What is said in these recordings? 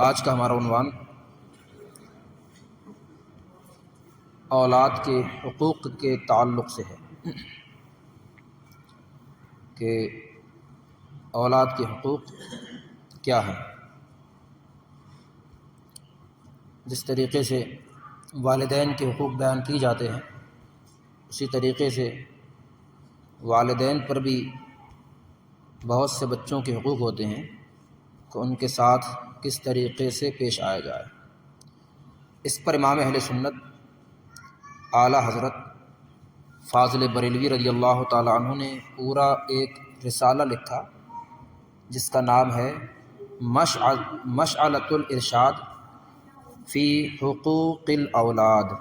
آج کا ہمارا عنوان اولاد کے حقوق کے تعلق سے ہے کہ اولاد کے حقوق کیا ہیں۔ جس طریقے سے والدین کے حقوق بیان کیے جاتے ہیں اسی طریقے سے والدین پر بھی بہت سے بچوں کے حقوق ہوتے ہیں کہ ان کے ساتھ کس طریقے سے پیش آیا جائے۔ اس پر امام اہل سنت اعلیٰ حضرت فاضل بریلوی رضی اللہ تعالی عنہ نے پورا ایک رسالہ لکھا جس کا نام ہے مشعلۃ الارشاد فی حقوق الاولاد۔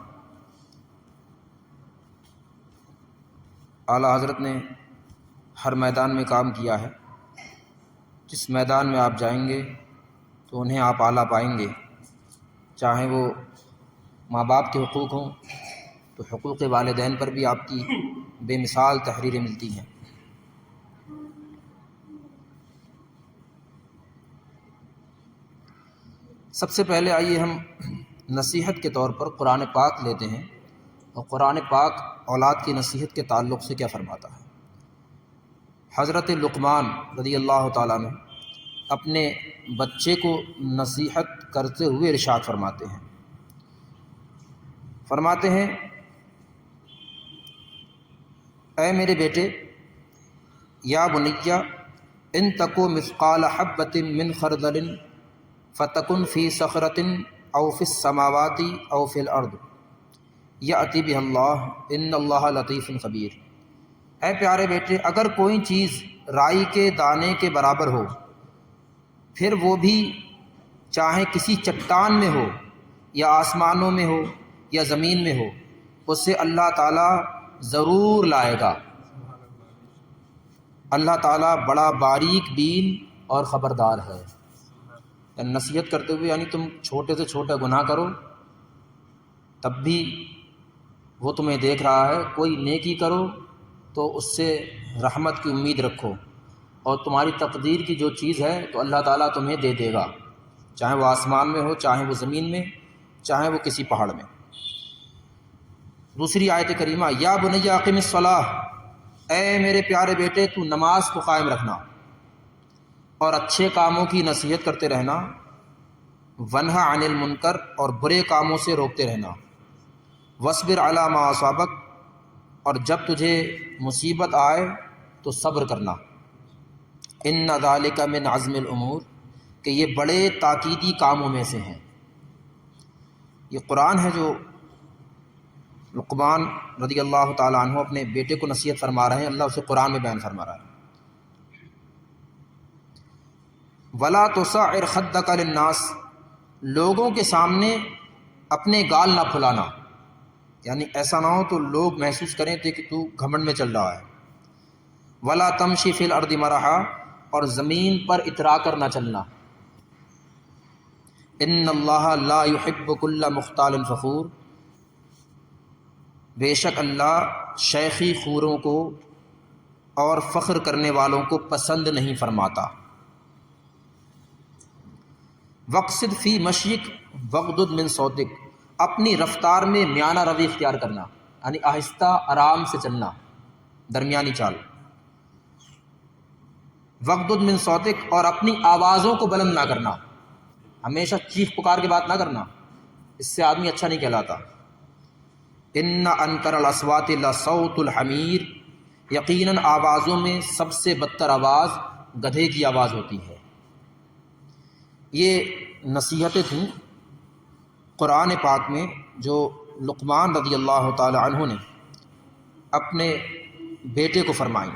اعلیٰ حضرت نے ہر میدان میں کام کیا ہے، جس میدان میں آپ جائیں گے تو انہیں آپ اعلیٰ پائیں گے، چاہے وہ ماں باپ کے حقوق ہوں تو حقوق والدین پر بھی آپ کی بے مثال تحریریں ملتی ہیں۔ سب سے پہلے آئیے ہم نصیحت کے طور پر قرآن پاک لیتے ہیں اور قرآن پاک اولاد کی نصیحت کے تعلق سے کیا فرماتا ہے۔ حضرت لقمان رضی اللہ تعالیٰ عنہ اپنے بچے کو نصیحت کرتے ہوئے ارشاد فرماتے ہیں اے میرے بیٹے، یا بنیا ان تکو مثقال حبۃ من خردل فتکن فی صخرۃ او فی السماوات او فی الارض یأتی بها اللہ ان اللہ لطیف خبیر۔ اے پیارے بیٹے، اگر کوئی چیز رائی کے دانے کے برابر ہو، پھر وہ بھی چاہے کسی چٹان میں ہو یا آسمانوں میں ہو یا زمین میں ہو، اسے اللہ تعالیٰ ضرور لائے گا۔ اللہ تعالیٰ بڑا باریک بین اور خبردار ہے۔ نصیحت کرتے ہوئے یعنی تم چھوٹے سے چھوٹا گناہ کرو تب بھی وہ تمہیں دیکھ رہا ہے، کوئی نیکی کرو تو اس سے رحمت کی امید رکھو، اور تمہاری تقدیر کی جو چیز ہے تو اللہ تعالیٰ تمہیں دے دے گا، چاہے وہ آسمان میں ہو، چاہے وہ زمین میں، چاہے وہ کسی پہاڑ میں۔ دوسری آیت کریمہ یا بنی اقم الصلاۃ، اے میرے پیارے بیٹے تو نماز کو قائم رکھنا اور اچھے کاموں کی نصیحت کرتے رہنا، ونہا عن المنکر اور برے کاموں سے روکتے رہنا، واصبر علی ما اصابک اور جب تجھے مصیبت آئے تو صبر کرنا، ان ذالک من عزم الامور کہ یہ بڑے تاکیدی کاموں میں سے ہیں۔ یہ قرآن ہے جو لقمان رضی اللہ تعالیٰ عنہ اپنے بیٹے کو نصیحت فرما رہے ہیں، اللہ اسے قرآن میں بیان فرما رہا ہے۔ ولا تصعر خدک للناس، لوگوں کے سامنے اپنے گال نہ پھلانا، یعنی ایسا نہ ہو تو لوگ محسوس کریں تھے کہ تو گھمنڈ میں چل رہا ہے۔ ولا تمشی فی الارض مرحا، اور زمین پر اترا کر نہ چلنا۔ ان اللہ لا یحب کل مختال فخور، بے شک اللہ شیخی خوروں کو اور فخر کرنے والوں کو پسند نہیں فرماتا۔ وقصد فی مشیک وغضض من صوتک، اپنی رفتار میں میانہ روی اختیار کرنا، یعنی آہستہ آرام سے چلنا، درمیانی چال۔ وغضض من صوتک، اور اپنی آوازوں کو بلند نہ کرنا، ہمیشہ چیخ پکار کے بات نہ کرنا، اس سے آدمی اچھا نہیں کہلاتا۔ ان انکر الاصوات لصوت الحمیر، یقیناً آوازوں میں سب سے بدتر آواز گدھے کی آواز ہوتی ہے۔ یہ نصیحتیں تھیں قرآن پاک میں جو لقمان رضی اللہ تعالی عنہ نے اپنے بیٹے کو فرمائیں۔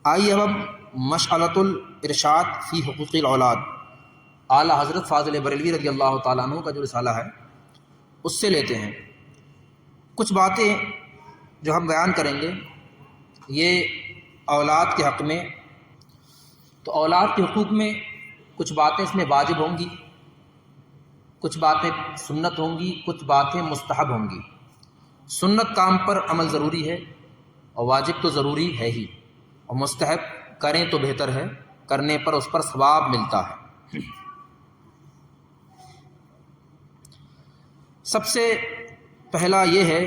آئیے اب ہم مشعلۃ الارشاد فی حقوق الاولاد اعلیٰ حضرت فاضل بریلوی رضی اللہ تعالیٰ عنہ کا جو رسالہ ہے اس سے لیتے ہیں۔ کچھ باتیں جو ہم بیان کریں گے یہ اولاد کے حق میں، تو اولاد کے حقوق میں کچھ باتیں اس میں واجب ہوں گی، کچھ باتیں سنت ہوں گی، کچھ باتیں مستحب ہوں گی۔ سنت کام پر عمل ضروری ہے اور واجب تو ضروری ہے ہی، اور مستحب کریں تو بہتر ہے، کرنے پر اس پر ثواب ملتا ہے۔ سب سے پہلا یہ ہے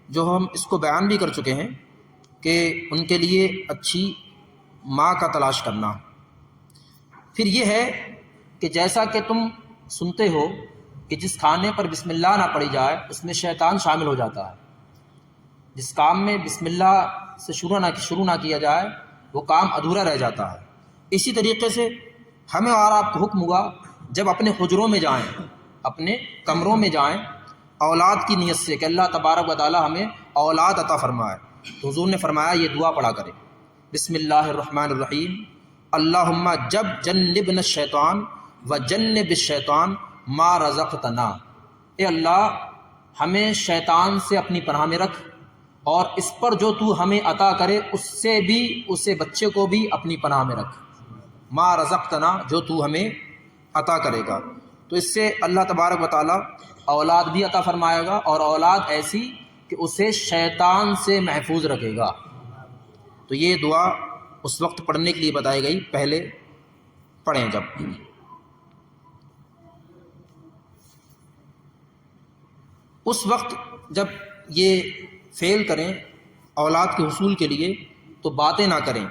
جو ہم اس کو بیان بھی کر چکے ہیں کہ ان کے لیے اچھی ماں کا تلاش کرنا۔ پھر یہ ہے کہ جیسا کہ تم سنتے ہو کہ جس کھانے پر بسم اللہ نہ پڑھی جائے اس میں شیطان شامل ہو جاتا ہے، جس کام میں بسم اللہ سے شروع نہ کیا جائے وہ کام ادھورا رہ جاتا ہے۔ اسی طریقے سے ہمیں اور آپ کو حکم ہوا جب اپنے حجروں میں جائیں، اپنے کمروں میں جائیں، اولاد کی نیت سے کہ اللہ تبارک و تعالی ہمیں اولاد عطا فرمائے، تو حضور نے فرمایا یہ دعا پڑھا کرے، بسم اللہ الرحمن الرحیم، اللہم جب جنبنا الشیطان و جنب الشیطان ما رزقتنا، اے اللہ ہمیں شیطان سے اپنی پناہ میں رکھ، اور اس پر جو تو ہمیں عطا کرے اسے بچے کو بھی اپنی پناہ میں رکھ، ما رزقتنا، جو تو ہمیں عطا کرے گا۔ تو اس سے اللہ تبارک و تعالی اولاد بھی عطا فرمائے گا، اور اولاد ایسی کہ اسے شیطان سے محفوظ رکھے گا۔ تو یہ دعا اس وقت پڑھنے کے لیے بتائی گئی، پہلے پڑھیں جب۔ اس وقت جب یہ فعل کریں اولاد کے حصول کے لیے تو باتیں نہ کریں،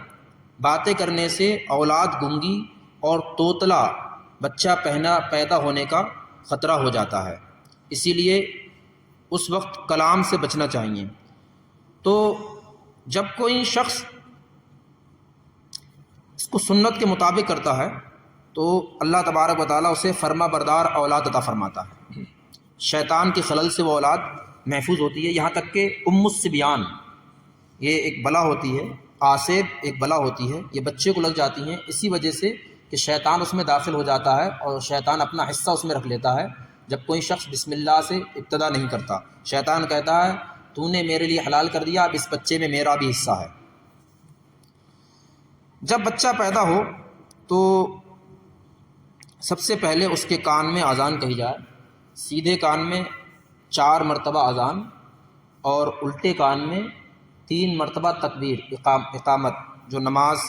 باتیں کرنے سے اولاد گنگی اور توتلا بچہ پیدا ہونے کا خطرہ ہو جاتا ہے، اسی لیے اس وقت کلام سے بچنا چاہیے۔ تو جب کوئی شخص اس کو سنت کے مطابق کرتا ہے تو اللہ تبارک و تعالیٰ اسے فرما بردار اولاد عطا فرماتا ہے، شیطان کی خلل سے وہ اولاد محفوظ ہوتی ہے۔ یہاں تک کہ الصبیان، یہ ایک بلا ہوتی ہے، آسیب ایک بلا ہوتی ہے، یہ بچے کو لگ جاتی ہیں اسی وجہ سے کہ شیطان اس میں داخل ہو جاتا ہے اور شیطان اپنا حصہ اس میں رکھ لیتا ہے۔ جب کوئی شخص بسم اللہ سے ابتدا نہیں کرتا، شیطان کہتا ہے تو نے میرے لیے حلال کر دیا، اب اس بچے میں میرا بھی حصہ ہے۔ جب بچہ پیدا ہو تو سب سے پہلے اس کے کان میں اذان کہی جائے، سیدھے کان میں 4 مرتبہ اذان اور الٹے کان میں 3 مرتبہ تکبیر، اقامت، جو نماز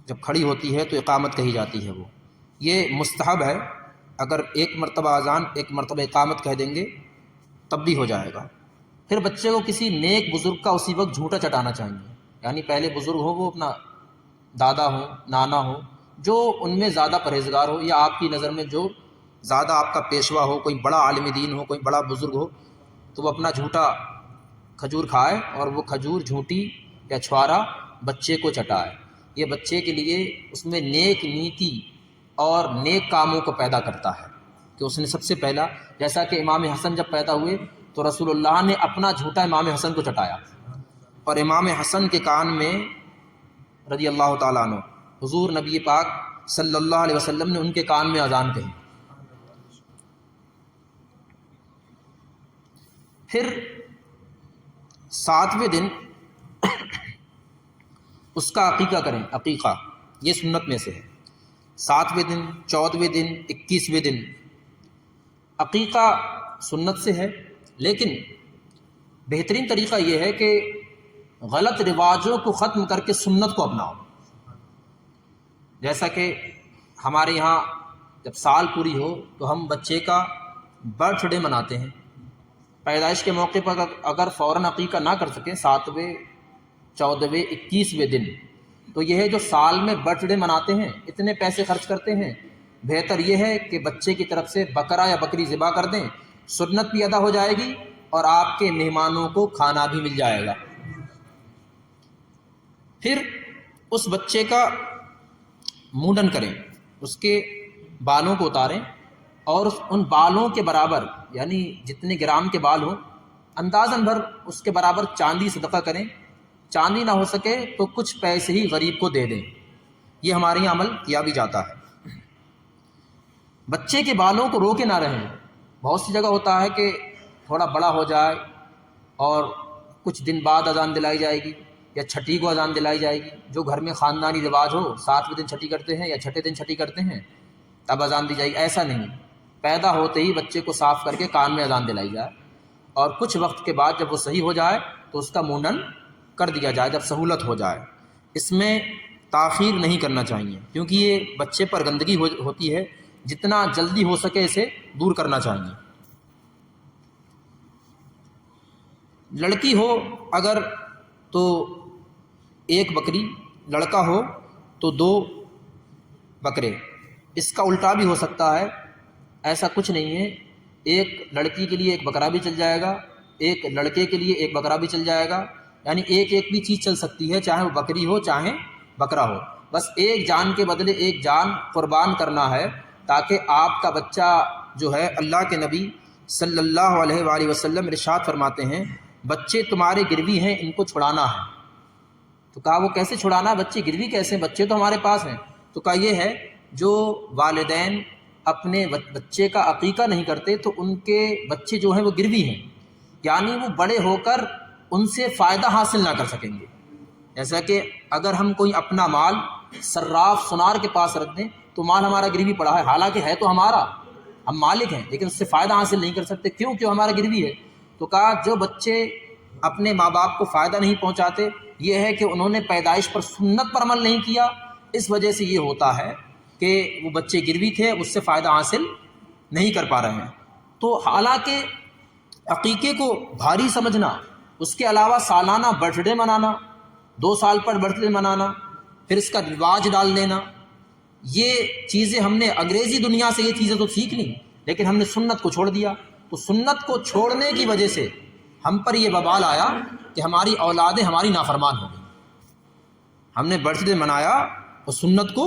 جب کھڑی ہوتی ہے تو اقامت کہی جاتی ہے، وہ یہ مستحب ہے، اگر 1 مرتبہ اذان 1 مرتبہ اقامت کہہ دیں گے تب بھی ہو جائے گا۔ پھر بچے کو کسی نیک بزرگ کا اسی وقت جھوٹا چٹانا چاہیے، یعنی پہلے بزرگ ہو، وہ اپنا دادا ہو، نانا ہو، جو ان میں زیادہ پرہیزگار ہو، یا آپ کی نظر میں جو زیادہ آپ کا پیشوا ہو، کوئی بڑا عالم دین ہو، کوئی بڑا بزرگ ہو، تو وہ اپنا جھوٹا کھجور کھائے اور وہ کھجور جھوٹی یا چھوارا بچے کو چٹائے۔ یہ بچے کے لیے اس میں نیک نیتی اور نیک کاموں کو پیدا کرتا ہے کہ اس نے سب سے پہلا، جیسا کہ امام حسن جب پیدا ہوئے تو رسول اللہ نے اپنا جھوٹا امام حسن کو چٹایا، اور امام حسن کے کان میں رضی اللہ تعالیٰ عنہ حضور نبی پاک صلی اللہ علیہ وسلم نے ان کے کان میں اذان کہی۔ پھر 7ویں دن اس کا عقیقہ کریں، عقیقہ یہ سنت میں سے ہے، 7ویں دن، 14ویں دن، 21ویں دن عقیقہ سنت سے ہے، لیکن بہترین طریقہ یہ ہے کہ غلط رواجوں کو ختم کر کے سنت کو اپناؤ۔ جیسا کہ ہمارے یہاں جب سال پوری ہو تو ہم بچے کا برتھ ڈے مناتے ہیں، پیدائش کے موقع پر اگر فوراً عقیقہ نہ کر سکیں 7ویں، 14ویں، 21ویں دن، تو یہ ہے جو سال میں برتھ ڈے مناتے ہیں، اتنے پیسے خرچ کرتے ہیں، بہتر یہ ہے کہ بچے کی طرف سے بکرا یا بکری ذبح کر دیں، سنت بھی ادا ہو جائے گی اور آپ کے مہمانوں کو کھانا بھی مل جائے گا۔ پھر اس بچے کا منڈن کریں، اس کے بالوں کو اتاریں اور ان بالوں کے برابر، یعنی جتنے گرام کے بال ہوں اندازاً بھر اس کے برابر چاندی صدقہ کریں، چاندی نہ ہو سکے تو کچھ پیسے ہی غریب کو دے دیں، یہ ہمارے یہاں عمل کیا بھی جاتا ہے۔ بچے کے بالوں کو روکے نہ رہیں، بہت سی جگہ ہوتا ہے کہ تھوڑا بڑا ہو جائے اور کچھ دن بعد اذان دلائی جائے گی یا چھٹی کو اذان دلائی جائے گی، جو گھر میں خاندانی رواج ہو، 7ویں دن چھٹی کرتے ہیں یا چھٹے دن چھٹی کرتے ہیں تب اذان دی جائے گی، ایسا نہیں، پیدا ہوتے ہی بچے کو صاف کر کے کان میں اذان دلائی جائے اور کچھ وقت کے بعد جب وہ صحیح ہو جائے تو اس کا منڈن کر دیا جائے جب سہولت ہو جائے۔ اس میں تاخیر نہیں کرنا چاہیے کیونکہ یہ بچے پر گندگی ہوتی ہے، جتنا جلدی ہو سکے اسے دور کرنا چاہیے۔ لڑکی ہو اگر تو 1 بکری، لڑکا ہو تو 2 بکرے۔ اس کا الٹا بھی ہو سکتا ہے، ایسا کچھ نہیں ہے، ایک لڑکی کے لیے 1 بکرا بھی چل جائے گا، ایک لڑکے کے لیے 1 بکرا بھی چل جائے گا، یعنی ایک بھی چیز چل سکتی ہے، چاہے وہ بکری ہو چاہے بکرا ہو، بس ایک جان کے بدلے ایک جان قربان کرنا ہے، تاکہ آپ کا بچہ جو ہے، اللہ کے نبی صلی اللہ علیہ وآلہ وسلم ارشاد فرماتے ہیں بچے تمہارے گروی ہیں، ان کو چھڑانا ہے۔ تو کہا وہ کیسے چھڑانا، بچے گروی کیسے ہیں، بچے تو ہمارے پاس ہیں۔ تو کہا یہ ہے جو والدین اپنے بچے کا عقیقہ نہیں کرتے تو ان کے بچے جو ہیں وہ گروی ہیں، یعنی وہ بڑے ہو کر ان سے فائدہ حاصل نہ کر سکیں گے۔ جیسا کہ اگر ہم کوئی اپنا مال صراف سنار کے پاس رکھ دیں تو مال ہمارا گروی پڑا ہے، حالانکہ ہے تو ہمارا، ہم مالک ہیں، لیکن اس سے فائدہ حاصل نہیں کر سکتے، کیوں ہمارا گروی ہے۔ تو کہا جو بچے اپنے ماں باپ کو فائدہ نہیں پہنچاتے، یہ ہے کہ انہوں نے پیدائش پر سنت پر عمل نہیں کیا، اس وجہ سے یہ ہوتا ہے کہ وہ بچے گروی تھے، اس سے فائدہ حاصل نہیں کر پا رہے ہیں۔ تو حالانکہ عقیقے کو بھاری سمجھنا، اس کے علاوہ سالانہ برتھ ڈے منانا، 2 سال پر برتھ ڈے منانا، پھر اس کا رواج ڈال دینا، یہ چیزیں ہم نے انگریزی دنیا سے یہ چیزیں تو سیکھ لیں، لیکن ہم نے سنت کو چھوڑ دیا۔ تو سنت کو چھوڑنے کی وجہ سے ہم پر یہ وبال آیا کہ ہماری اولادیں ہماری نافرمان ہو گئی۔ ہم نے برتھ ڈے منایا اور سنت کو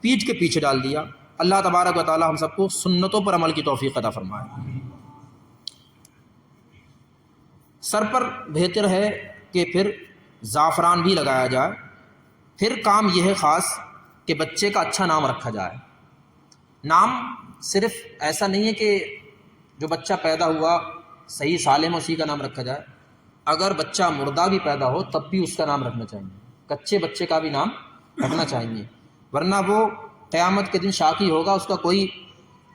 پیٹھ کے پیچھے ڈال دیا۔ اللہ تبارک و تعالی ہم سب کو سنتوں پر عمل کی توفیق عطا فرمائے۔ سر پر بہتر ہے کہ پھر زعفران بھی لگایا جائے۔ پھر کام یہ ہے خاص کہ بچے کا اچھا نام رکھا جائے۔ نام صرف ایسا نہیں ہے کہ جو بچہ پیدا ہوا صحیح سالم اسی کا نام رکھا جائے، اگر بچہ مردہ بھی پیدا ہو تب بھی اس کا نام رکھنا چاہیے، کچے بچے کا بھی نام رکھنا چاہیے، ورنہ وہ قیامت کے دن شاکی ہوگا، اس کا کوئی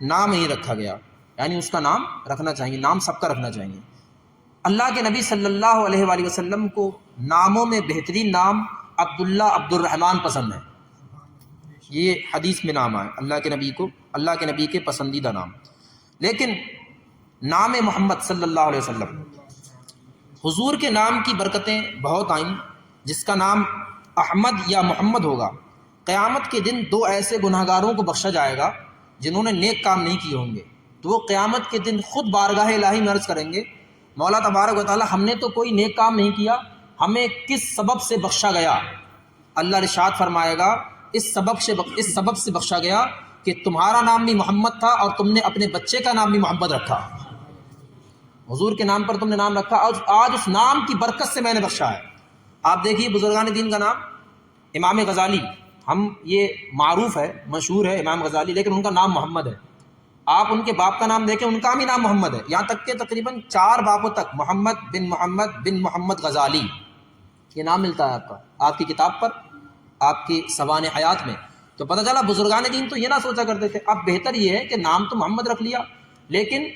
نام نہیں رکھا گیا، یعنی اس کا نام رکھنا چاہیے، نام سب کا رکھنا چاہیے۔ اللہ کے نبی صلی اللہ علیہ وآلہ وسلم کو ناموں میں بہترین نام عبداللہ عبد الرحمن پسند ہے، یہ حدیث میں نام آئے اللہ کے نبی کے پسندیدہ نام۔ لیکن نام محمد صلی اللہ علیہ وسلم، حضور کے نام کی برکتیں بہت آئیں۔ جس کا نام احمد یا محمد ہوگا، قیامت کے دن 2 ایسے گناہگاروں کو بخشا جائے گا جنہوں نے نیک کام نہیں کیے ہوں گے، تو وہ قیامت کے دن خود بارگاہ الہی میں عرض کریں گے مولا تبارک و تعالی ہم نے تو کوئی نیک کام نہیں کیا، ہمیں کس سبب سے بخشا گیا؟ اللہ ارشاد فرمائے گا اس سبب سے بخشا گیا کہ تمہارا نام بھی محمد تھا اور تم نے اپنے بچے کا نام بھی محمد رکھا، حضور کے نام پر تم نے نام رکھا، اور آج اس نام کی برکت سے میں نے بخشا ہے۔ آپ دیکھیے بزرگان دین کا نام امام غزالی، ہم یہ معروف ہے مشہور ہے امام غزالی، لیکن ان کا نام محمد ہے۔ آپ ان کے باپ کا نام دیکھیں، ان کا بھی نام محمد ہے، یہاں تک کہ تقریباً 4 باپوں تک محمد بن محمد غزالی یہ نام ملتا ہے آپ کی کتاب پر، آپ کی سوانح حیات میں۔ تو پتہ چلا بزرگان دین تو یہ نہ سوچا کرتے تھے، اب بہتر یہ ہے کہ نام تو محمد رکھ لیا، لیکن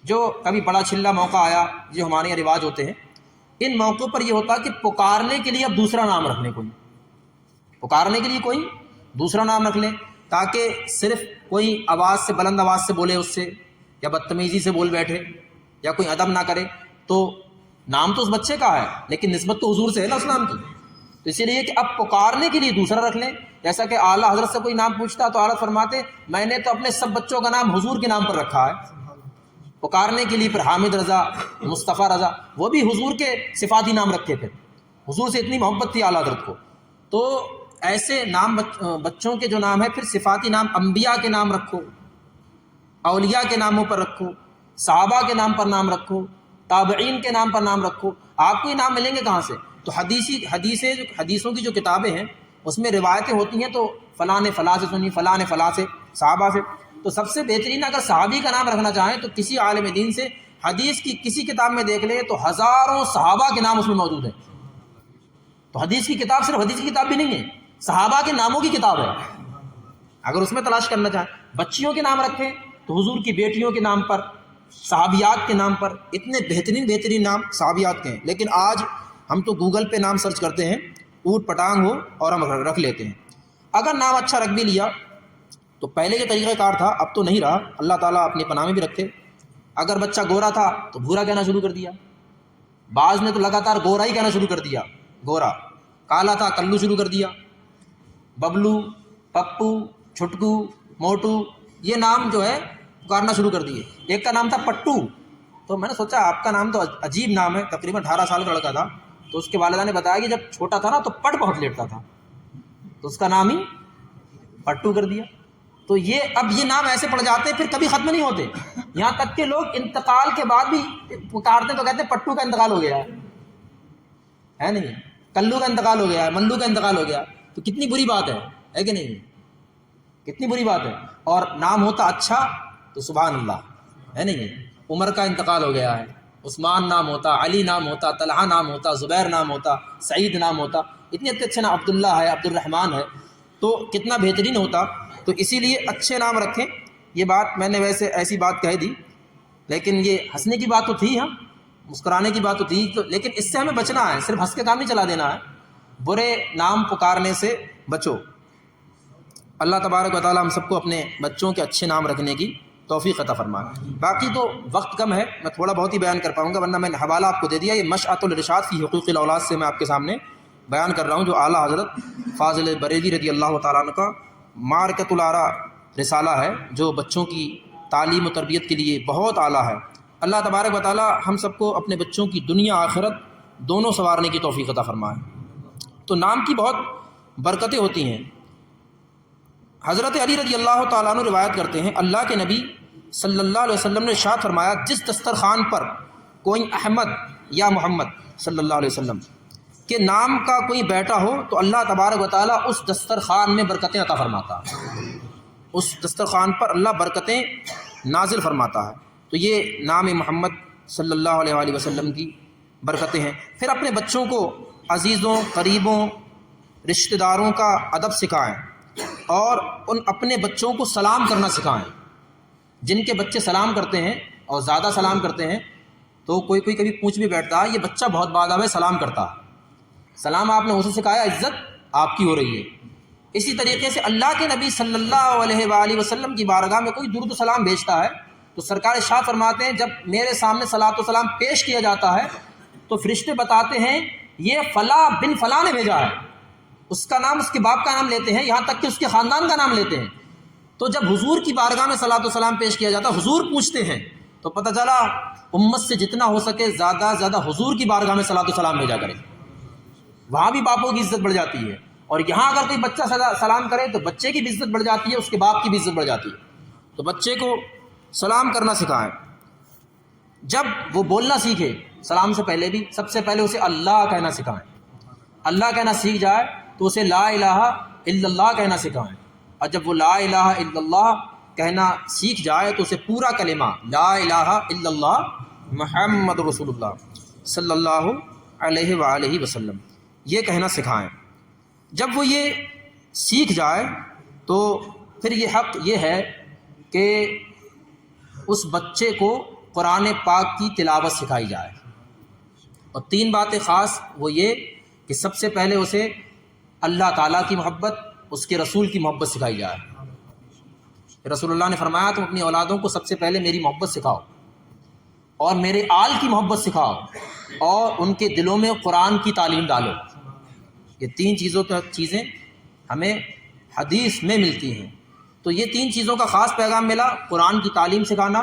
جو کبھی بڑا چھلا موقع آیا، جو ہمارے یہاں رواج ہوتے ہیں، ان موقعوں پر یہ ہوتا کہ پکارنے کے لیے اب دوسرا نام رکھ لیں، پکارنے کے لیے کوئی دوسرا نام رکھ لیں، تاکہ صرف کوئی آواز سے بلند آواز سے بولے اس سے، یا بدتمیزی سے بول بیٹھے، یا کوئی ادب نہ کرے، تو نام تو اس بچے کا ہے لیکن نسبت تو حضور سے ہے نا اس نام کی، تو اسی لیے کہ اب پکارنے کے لیے دوسرا رکھ لیں۔ جیسا کہ اعلیٰ حضرت سے کوئی نام پوچھتا تو اعلیٰ فرماتے میں نے تو اپنے سب بچوں کا نام حضور کے نام پر رکھا ہے، پکارنے کے لیے پھر حامد رضا، مصطفیٰ رضا، وہ بھی حضور کے صفاتی نام رکھے تھے، حضور سے اتنی محبت تھی اعلیٰ حضرت کو۔ تو ایسے نام بچوں کے جو نام ہے، پھر صفاتی نام انبیاء کے نام رکھو، اولیاء کے ناموں پر رکھو، صحابہ کے نام پر نام رکھو، تابعین کے نام پر نام رکھو، آپ کو یہ نام ملیں گے کہاں سے؟ تو حدیثوں کی جو کتابیں ہیں اس میں روایتیں ہوتی ہیں، تو فلاں نے فلاں سے سنی، فلاں نے فلاں سے، صحابہ سے، تو سب سے بہترین اگر صحابی کا نام رکھنا چاہیں تو کسی عالم دین سے حدیث کی کسی کتاب میں دیکھ لیں تو ہزاروں صحابہ کے نام اس میں موجود ہیں۔ تو حدیث کی کتاب صرف حدیث کی کتاب بھی نہیں ہے، صحابہ کے ناموں کی کتاب ہے، اگر اس میں تلاش کرنا چاہیں۔ بچیوں کے نام رکھیں تو حضور کی بیٹیوں کے نام پر، صحابیات کے نام پر، اتنے بہترین نام صحابیات کے ہیں، لیکن آج ہم تو گوگل پہ نام سرچ کرتے ہیں، اوٹ پٹانگ ہو اور ہم رکھ لیتے ہیں۔ اگر نام اچھا رکھ بھی لیا تو پہلے یہ طریقہ کار تھا، اب تو نہیں رہا، اللہ تعالیٰ اپنی پناہ میں بھی رکھے۔ اگر بچہ گورا تھا تو بھورا کہنا شروع کر دیا، بعض نے تو لگاتار گورا ہی کہنا شروع کر دیا، گورا، کالا تھا کلو شروع کر دیا، ببلو، پپو، چھٹکو، موٹو، یہ نام جو ہے پکارنا شروع کر دیے۔ ایک کا نام تھا پٹو، تو میں نے سوچا آپ کا نام تو عجیب نام ہے، تقریباً 18 سال کا لڑکا تھا، تو اس کے والدہ نے بتایا کہ جب چھوٹا تھا نا تو پٹ بہت لیٹتا تھا، تو اس کا نام ہی پٹو کر دیا۔ تو اب یہ نام ایسے پڑ جاتے ہیں، پھر کبھی ختم نہیں ہوتے، یہاں تک کہ لوگ انتقال کے بعد بھی پکارتے تو کہتے ہیں پٹو کا انتقال ہو گیا ہے نہیں، کلو کا انتقال ہو گیا ہے، ملو کا انتقال ہو گیا، تو کتنی بری بات ہے کہ نہیں، کتنی بری بات ہے۔ اور نام ہوتا اچھا تو سبحان اللہ، ہے نہیں، عمر کا انتقال ہو گیا ہے، عثمان نام ہوتا، علی نام ہوتا، طلحہ نام ہوتا، زبیر نام ہوتا، سعید نام ہوتا، اتنے اچھے نام، عبداللہ ہے، عبد الرحمن ہے، تو کتنا بہترین ہوتا۔ تو اسی لیے اچھے نام رکھیں۔ یہ بات میں نے ویسے ایسی بات کہہ دی، لیکن یہ ہنسنے کی بات تو تھی، ہاں مسکرانے کی بات تو تھی، لیکن اس سے ہمیں بچنا ہے، صرف ہنس کے کام نہیں چلا دینا ہے، برے نام پکارنے سے بچو۔ اللہ تبارک و تعالی ہم سب کو اپنے بچوں کے اچھے نام رکھنے کی توفیق عطا فرمائے۔ باقی تو وقت کم ہے، میں تھوڑا بہت ہی بیان کر پاؤں گا، ورنہ میں نے حوالہ آپ کو دے دیا۔ یہ مشعۃ الرشاد فی حقوق الاولاد سے میں آپ کے سامنے بیان کر رہا ہوں، جو اعلیٰ حضرت فاضل بریلوی رضی اللہ تعالیٰ عنہ کا معرکۃ الآراء رسالہ ہے، جو بچوں کی تعلیم و تربیت کے لیے بہت اعلیٰ ہے۔ اللہ تبارک و تعالیٰ ہم سب کو اپنے بچوں کی دنیا آخرت دونوں سنوارنے کی توفیق عطا فرمائے۔ تو نام کی بہت برکتیں ہوتی ہیں۔ حضرت علی رضی اللہ تعالیٰ عنہ روایت کرتے ہیں، اللہ کے نبی صلی اللہ علیہ وسلم نے ارشاد فرمایا، جس دسترخوان پر کوئی احمد یا محمد صلی اللہ علیہ وسلم کے نام کا کوئی بیٹا ہو تو اللہ تبارک و تعالیٰ اس دسترخوان میں برکتیں عطا فرماتا ہے، اس دسترخوان پر اللہ برکتیں نازل فرماتا ہے۔ تو یہ نام محمد صلی اللہ علیہ وآلہ وسلم کی برکتیں ہیں۔ پھر اپنے بچوں کو عزیزوں، قریبوں، رشتہ داروں کا ادب سکھائیں، اور اپنے بچوں کو سلام کرنا سکھائیں۔ جن کے بچے سلام کرتے ہیں اور زیادہ سلام کرتے ہیں، تو کوئی کبھی پوچھ بھی بیٹھتا ہے، یہ بچہ بہت باداب ہے، سلام کرتا ہے، سلام آپ نے اسے سکھایا، عزت آپ کی ہو رہی ہے۔ اسی طریقے سے اللہ کے نبی صلی اللہ علیہ وآلہ وسلم کی بارگاہ میں کوئی درود و سلام بھیجتا ہے تو سرکار ارشاد فرماتے ہیں، جب میرے سامنے صلاۃ و سلام پیش کیا جاتا ہے تو فرشتے بتاتے ہیں یہ فلاں بن فلاں نے بھیجا ہے، اس کا نام، اس کے باپ کا نام لیتے ہیں، یہاں تک کہ اس کے خاندان کا نام لیتے ہیں۔ تو جب حضور کی بارگاہ میں صلاۃ و سلام پیش کیا جاتا ہے، حضور پوچھتے ہیں، تو پتہ چلا امت سے جتنا ہو سکے زیادہ سے زیادہ حضور کی بارگاہ میں صلاۃ و سلام بھیجا کرے، وہاں بھی باپوں کی عزت بڑھ جاتی ہے۔ اور یہاں اگر کوئی بچہ سلام کرے تو بچے کی بھی عزت بڑھ جاتی ہے، اس کے باپ کی بھی عزت بڑھ جاتی ہے۔ تو بچے کو سلام کرنا سکھائیں۔ جب وہ بولنا سیکھے، سلام سے پہلے بھی سب سے پہلے اسے اللہ کہنا سکھائیں۔ اللہ کہنا سیکھ جائے تو اسے لا الہ الا اللہ کہنا سکھائیں، اور جب وہ لا الہ الا اللہ کہنا سیکھ جائے تو اسے پورا کلمہ لا الہ الا اللہ محمد رسول اللہ صلی اللہ علیہ وآلہ وسلم یہ کہنا سکھائیں۔ جب وہ یہ سیکھ جائے تو پھر یہ حق یہ ہے کہ اس بچے کو قرآن پاک کی تلاوت سکھائی جائے، اور 3 باتیں خاص، وہ یہ کہ سب سے پہلے اسے اللہ تعالیٰ کی محبت، اس کے رسول کی محبت سکھائی جائے۔ رسول اللہ نے فرمایا تم اپنی اولادوں کو سب سے پہلے میری محبت سکھاؤ، اور میرے آل کی محبت سکھاؤ، اور ان کے دلوں میں قرآن کی تعلیم ڈالو۔ یہ 3 چیزیں ہمیں حدیث میں ملتی ہیں۔ تو یہ 3 چیزوں کا خاص پیغام ملا، قرآن کی تعلیم سکھانا،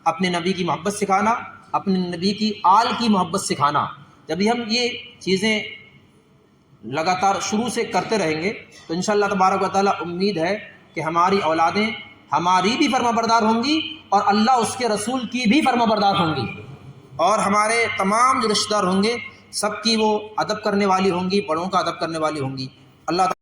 اپنے نبی کی محبت سکھانا، اپنے نبی کی آل کی محبت سکھانا۔ جب ہم یہ چیزیں لگاتار شروع سے کرتے رہیں گے تو انشاءاللہ تبارک و تعالیٰ امید ہے کہ ہماری اولادیں ہماری بھی فرما بردار ہوں گی، اور اللہ اس کے رسول کی بھی فرما بردار ہوں گی، اور ہمارے تمام جو رشتہ دار ہوں گے سب کی وہ ادب کرنے والی ہوں گی، بڑوں کا ادب کرنے والی ہوں گی۔ اللہ